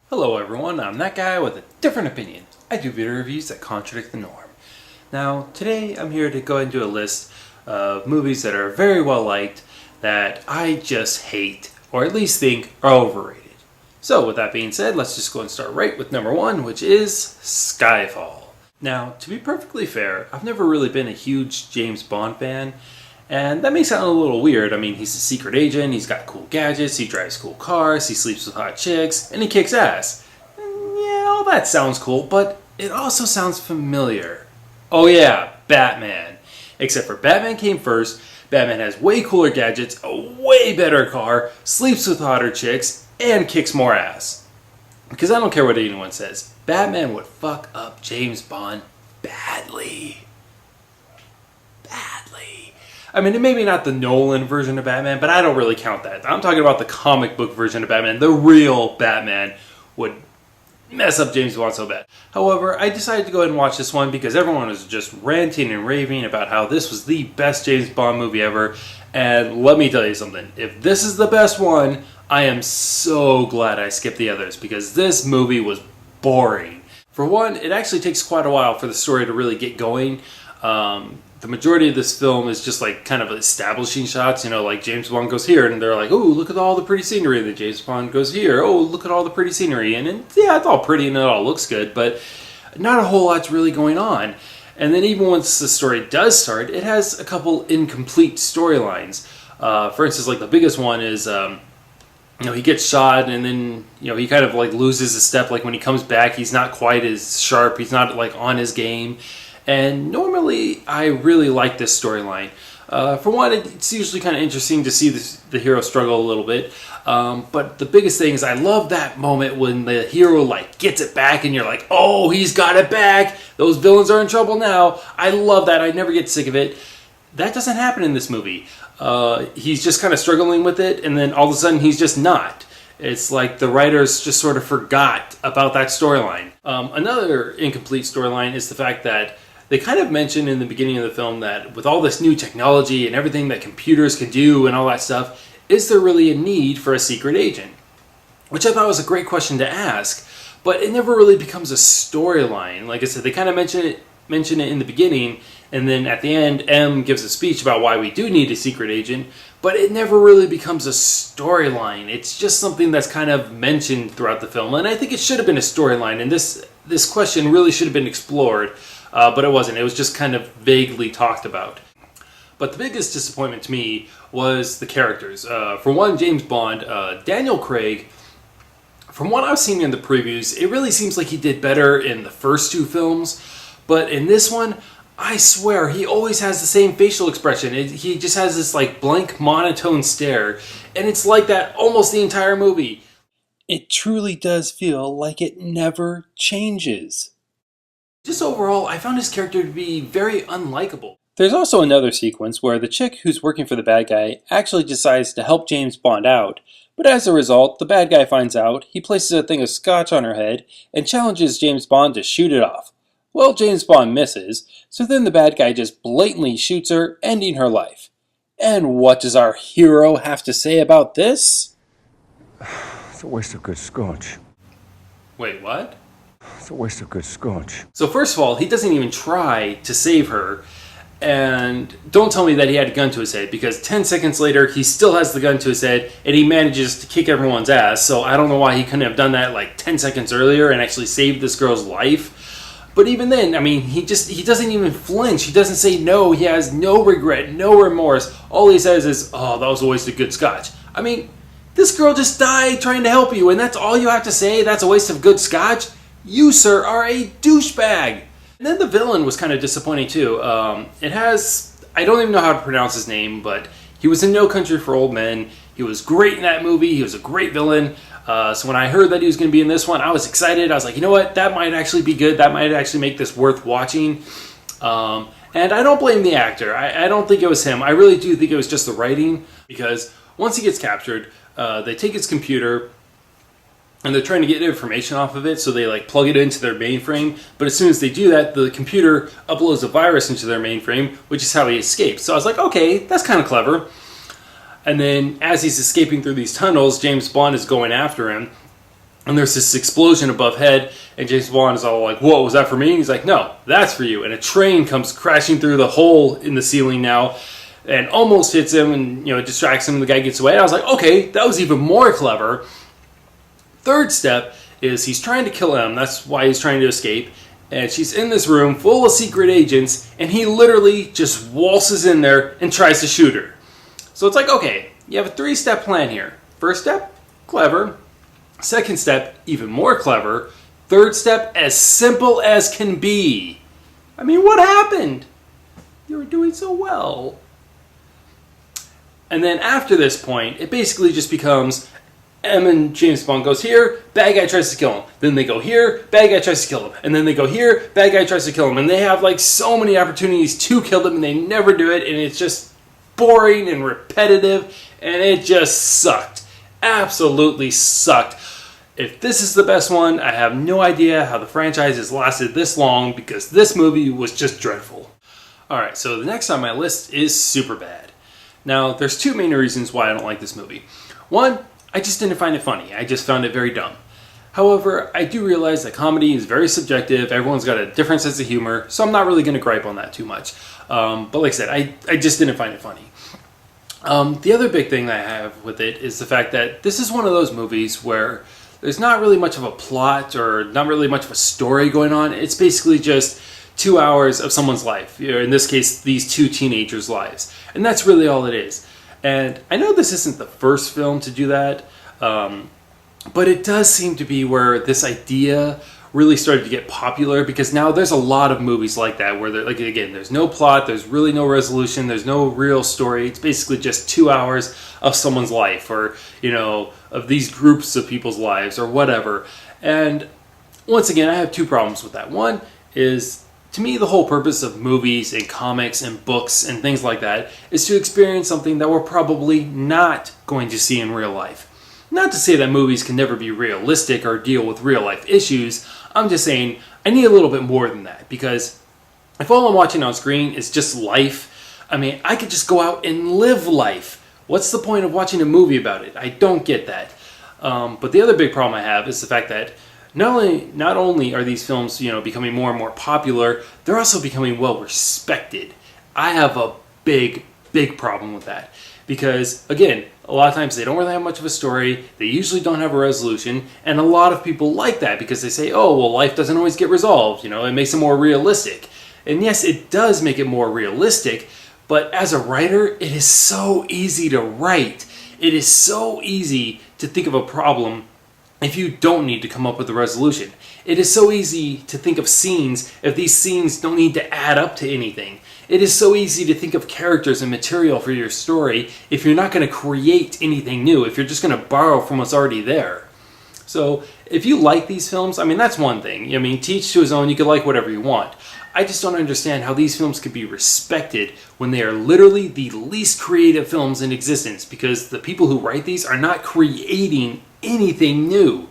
Hello everyone, I'm that guy with a different opinion. I do video reviews that contradict the norm. Now, today I'm here to go and do a list of movies that are very well liked that I just hate, or at least think are overrated. So with that being said, let's just go and start right with number one, which is Skyfall. Now, to be perfectly fair, I've never really been a huge James Bond fan, and that may sound a little weird. I mean, he's a secret agent, he's got cool gadgets, he drives cool cars, he sleeps with hot chicks, and he kicks ass. Yeah, all that sounds cool, but it also sounds familiar. Oh yeah, Batman. Except for Batman came first, Batman has way cooler gadgets, a way better car, sleeps with hotter chicks, and kicks more ass. Because I don't care what anyone says, Batman would fuck up James Bond badly. I mean, maybe not the Nolan version of Batman, but I don't really count that. I'm talking about the comic book version of Batman. The real Batman would mess up James Bond so bad. However, I decided to go ahead and watch this one because everyone was just ranting and raving about how this was the best James Bond movie ever. And let me tell you something. If this is the best one, I am so glad I skipped the others because this movie was boring. For one, it actually takes quite a while for the story to really get going. The majority of this film is just like kind of establishing shots, you know, like James Bond goes here and they're like, oh, look at all the pretty scenery. And then James Bond goes here, oh, look at all the pretty scenery. And yeah, it's all pretty and it all looks good, but not a whole lot's really going on. And then even once the story does start, it has a couple incomplete storylines. For instance, like the biggest one is, he gets shot and then, he kind of like loses a step. Like when he comes back, he's not quite as sharp. He's not like on his game. And normally, I really like this storyline. For one, it's usually kind of interesting to see the hero struggle a little bit. But the biggest thing is I love that moment when the hero like gets it back and you're like, oh, he's got it back. Those villains are in trouble now. I love that. I never get sick of it. That doesn't happen in this movie. He's just kind of struggling with it and then all of a sudden he's just not. It's like the writers just sort of forgot about that storyline. Another incomplete storyline is the fact that they kind of mentioned in the beginning of the film that with all this new technology and everything that computers can do and all that stuff, is there really a need for a secret agent? Which I thought was a great question to ask, but it never really becomes a storyline. Like I said, they kind of mention it in the beginning, and then at the end, M gives a speech about why we do need a secret agent, but it never really becomes a storyline. It's just something that's kind of mentioned throughout the film, and I think it should have been a storyline, and this question really should have been explored. But it wasn't. It was just kind of vaguely talked about. But the biggest disappointment to me was the characters. For one, James Bond, Daniel Craig, from what I've seen in the previews, it really seems like he did better in the first two films. But in this one, I swear, he always has the same facial expression. He just has this like blank monotone stare. And it's like that almost the entire movie. It truly does feel like it never changes. Just overall, I found his character to be very unlikable. There's also another sequence where the chick who's working for the bad guy actually decides to help James Bond out, but as a result, the bad guy finds out, he places a thing of scotch on her head, and challenges James Bond to shoot it off. Well, James Bond misses, so then the bad guy just blatantly shoots her, ending her life. And what does our hero have to say about this? It's a waste of good scotch. Wait, what? It's a waste of good scotch. So first of all, he doesn't even try to save her. And don't tell me that he had a gun to his head, because 10 seconds later, he still has the gun to his head, and he manages to kick everyone's ass. So I don't know why he couldn't have done that like 10 seconds earlier and actually saved this girl's life. But even then, I mean, he doesn't even flinch. He doesn't say no. He has no regret, no remorse. All he says is, oh, that was a waste of good scotch. I mean, this girl just died trying to help you, and that's all you have to say? That's a waste of good scotch? You, sir, are a douchebag. And then the villain was kind of disappointing too. I don't even know how to pronounce his name, but he was in No Country for Old Men. He was great in that movie. He was a great villain. So when I heard that he was going to be in this one, I was excited. I was like, you know what? That might actually be good. That might actually make this worth watching. And I don't blame the actor. I don't think it was him. I really do think it was just the writing, because once he gets captured, they take his computer, and they're trying to get information off of it, so they like plug it into their mainframe. But as soon as they do that, the computer uploads a virus into their mainframe, which is how he escapes. So I was like, okay, that's kind of clever. And then as he's escaping through these tunnels, James Bond is going after him. And there's this explosion above head, and James Wan is all like, "Whoa, was that for me?" And he's like, "No, that's for you." And a train comes crashing through the hole in the ceiling now, and almost hits him, and distracts him. And the guy gets away. And I was like, "Okay, that was even more clever." Third step is he's trying to kill him. That's why he's trying to escape. And she's in this room full of secret agents, and he literally just waltzes in there and tries to shoot her. So it's like, okay, you have a 3-step plan here. First step, clever. Second step, even more clever. Third step, as simple as can be. I mean, what happened? You were doing so well. And then after this point, it basically just becomes M and James Bond goes here, bad guy tries to kill him. Then they go here, bad guy tries to kill him. And then they go here, bad guy tries to kill him. And they have like so many opportunities to kill them, and they never do it. And it's just boring and repetitive, and it just sucked. Absolutely sucked. If this is the best one, I have no idea how the franchise has lasted this long, because this movie was just dreadful. Alright, so the next on my list is Superbad. Now, there's 2 main reasons why I don't like this movie. One, I just didn't find it funny. I just found it very dumb. However, I do realize that comedy is very subjective. Everyone's got a different sense of humor, so I'm not really going to gripe on that too much. But like I said, I just didn't find it funny. The other big thing that I have with it is the fact that this is one of those movies where there's not really much of a plot or not really much of a story going on. It's basically just 2 hours of someone's life. In this case, these 2 teenagers' lives. And that's really all it is. And I know this isn't the first film to do that, but it does seem to be where this idea really started to get popular, because now there's a lot of movies like that where, like, again, there's no plot, there's really no resolution, there's no real story. It's basically just 2 hours of someone's life, or of these groups of people's lives, or whatever. And once again, I have 2 problems with that. One is, to me, the whole purpose of movies and comics and books and things like that is to experience something that we're probably not going to see in real life. Not to say that movies can never be realistic or deal with real life issues. I'm just saying I need a little bit more than that, because if all I'm watching on screen is just life, I mean, I could just go out and live life. What's the point of watching a movie about it? I don't get that. But the other big problem I have is the fact that not only are these films, becoming more and more popular, they're also becoming well respected. I have a big problem with that, because again, a lot of times they don't really have much of a story. They usually don't have a resolution, and a lot of people like that because they say, "Oh, well, life doesn't always get resolved. It makes it more realistic." And yes, it does make it more realistic. But as a writer, it is so easy to write. It is so easy to think of a problem if you don't need to come up with a resolution. It is so easy to think of scenes if these scenes don't need to add up to anything. It is so easy to think of characters and material for your story if you're not going to create anything new, if you're just going to borrow from what's already there. So if you like these films, I mean, that's one thing. I mean, to each to his own, you can like whatever you want. I just don't understand how these films could be respected when they are literally the least creative films in existence, because the people who write these are not creating anything new.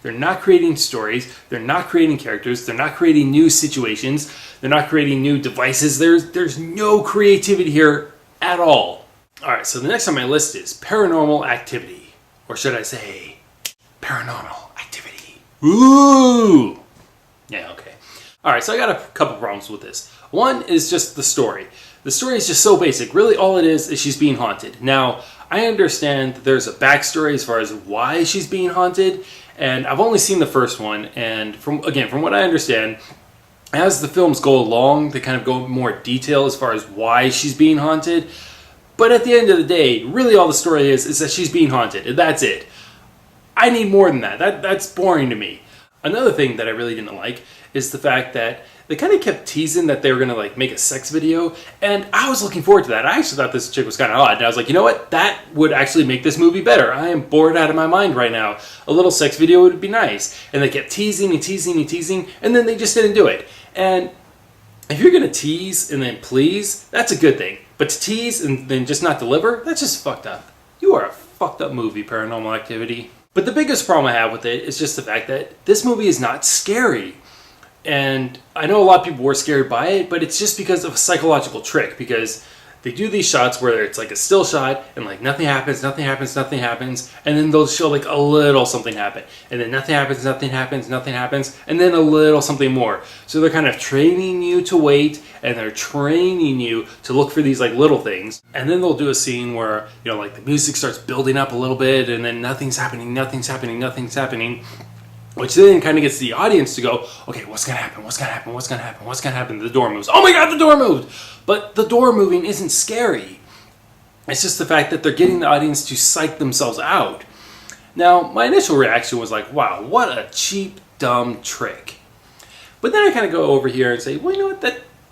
They're not creating stories, they're not creating characters, they're not creating new situations, they're not creating new devices. There's no creativity here at all. Alright, so the next on my list is Paranormal Activity. Or should I say, Paranormal Activity. Ooh! Yeah, okay. Alright, so I got a couple problems with this. One is just the story. The story is just so basic. Really all it is she's being haunted. Now, I understand that there's a backstory as far as why she's being haunted, and I've only seen the first one, and from what I understand, as the films go along, they kind of go more detail as far as why she's being haunted. But at the end of the day, really all the story is that she's being haunted, and that's it. I need more than that. That's boring to me. Another thing that I really didn't like is the fact that they kind of kept teasing that they were going to make a sex video, and I was looking forward to that. I actually thought this chick was kind of odd, and I was like, you know what? That would actually make this movie better. I am bored out of my mind right now. A little sex video would be nice. And they kept teasing and teasing and teasing, and then they just didn't do it. And if you're going to tease and then please, that's a good thing. But to tease and then just not deliver, that's just fucked up. You are a fucked up movie, Paranormal Activity. But the biggest problem I have with it is just the fact that this movie is not scary. And I know a lot of people were scared by it, but it's just because of a psychological trick. Because they do these shots where it's like a still shot and like nothing happens, nothing happens, nothing happens, and then they'll show like a little something happen, and then nothing happens, nothing happens, nothing happens, and then a little something more. So they're kind of training you to wait, and they're training you to look for these like little things. And then they'll do a scene where, you know, like the music starts building up a little bit, and then nothing's happening, nothing's happening, nothing's happening. Which then kind of gets the audience to go, okay, what's going to happen? What's going to happen? What's going to happen? What's going to happen? The door moves. Oh my God, the door moved! But the door moving isn't scary. It's just the fact that they're getting the audience to psych themselves out. Now, my initial reaction was like, wow, what a cheap, dumb trick. But then I kind of go over here and say, well, you know what?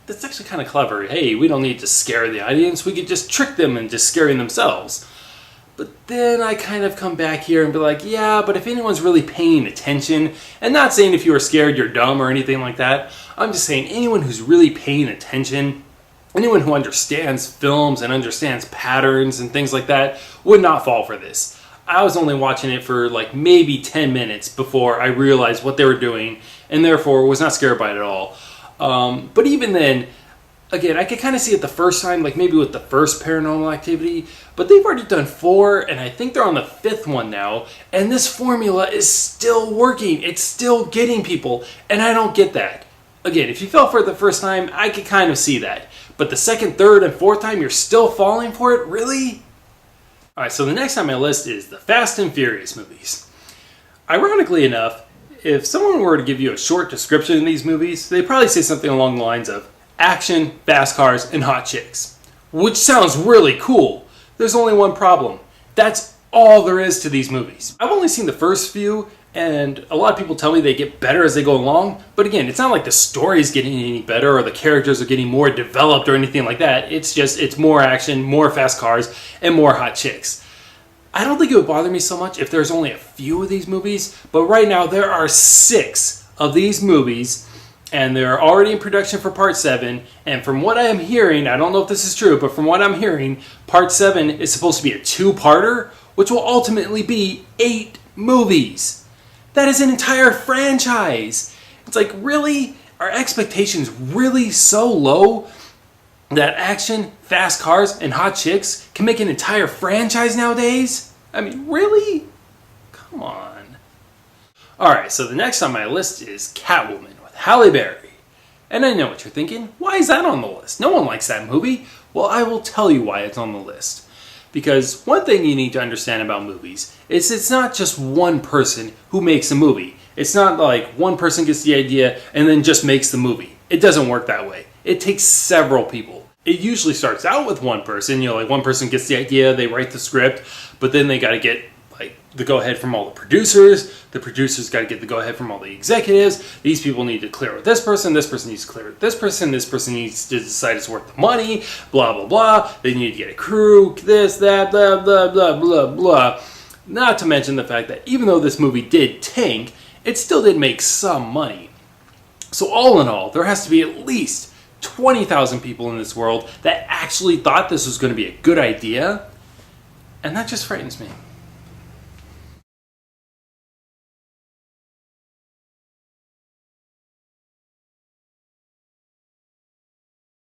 That's actually kind of clever. Hey, we don't need to scare the audience. We could just trick them into scaring themselves. But then I kind of come back here and be like, yeah, but if anyone's really paying attention, and not saying if you are scared you're dumb or anything like that, I'm just saying anyone who's really paying attention, anyone who understands films and understands patterns and things like that would not fall for this. I was only watching it for like maybe 10 minutes before I realized what they were doing, and therefore was not scared by it at all. But even then, again, I could kind of see it the first time, like maybe with the first Paranormal Activity, but they've already done 4, and I think they're on the 5th one now, and this formula is still working. It's still getting people, and I don't get that. Again, if you fell for it the first time, I could kind of see that. But the 2nd, 3rd, and 4th time, you're still falling for it? Really? Alright, so the next on my list is the Fast and Furious movies. Ironically enough, if someone were to give you a short description of these movies, they'd probably say something along the lines of action, fast cars, and hot chicks. Which sounds really cool. There's only one problem. That's all there is to these movies. I've only seen the first few, and a lot of people tell me they get better as they go along. But again, it's not like the story's getting any better or the characters are getting more developed or anything like that. It's more action, more fast cars, and more hot chicks. I don't think it would bother me so much if there's only a few of these movies, but right now there are 6 of these movies, and they're already in production for Part 7, and from what I am hearing, I don't know if this is true, but from what I'm hearing, Part 7 is supposed to be a 2-parter, which will ultimately be 8 movies. That is an entire franchise. It's like, really? Are expectations really so low that action, fast cars, and hot chicks can make an entire franchise nowadays? I mean, really? Come on. Alright, so the next on my list is Catwoman with Halle Berry. And I know what you're thinking. Why is that on the list? No one likes that movie. Well, I will tell you why it's on the list. Because one thing you need to understand about movies is it's not just one person who makes a movie. It's not like one person gets the idea and then just makes the movie. It doesn't work that way. It takes several people. It usually starts out with one person. You know, like one person gets the idea, they write the script, but then they got to get like the go-ahead from all the producers. The producers got to get the go-ahead from all the executives. These people need to clear with this person needs to clear with this person needs to decide it's worth the money, blah, blah, blah. They need to get a crew, this, that, blah, blah, blah, blah, blah. Not to mention the fact that even though this movie did tank, it still did make some money. So all in all, there has to be at least 20,000 people in this world that actually thought this was going to be a good idea, and that just frightens me.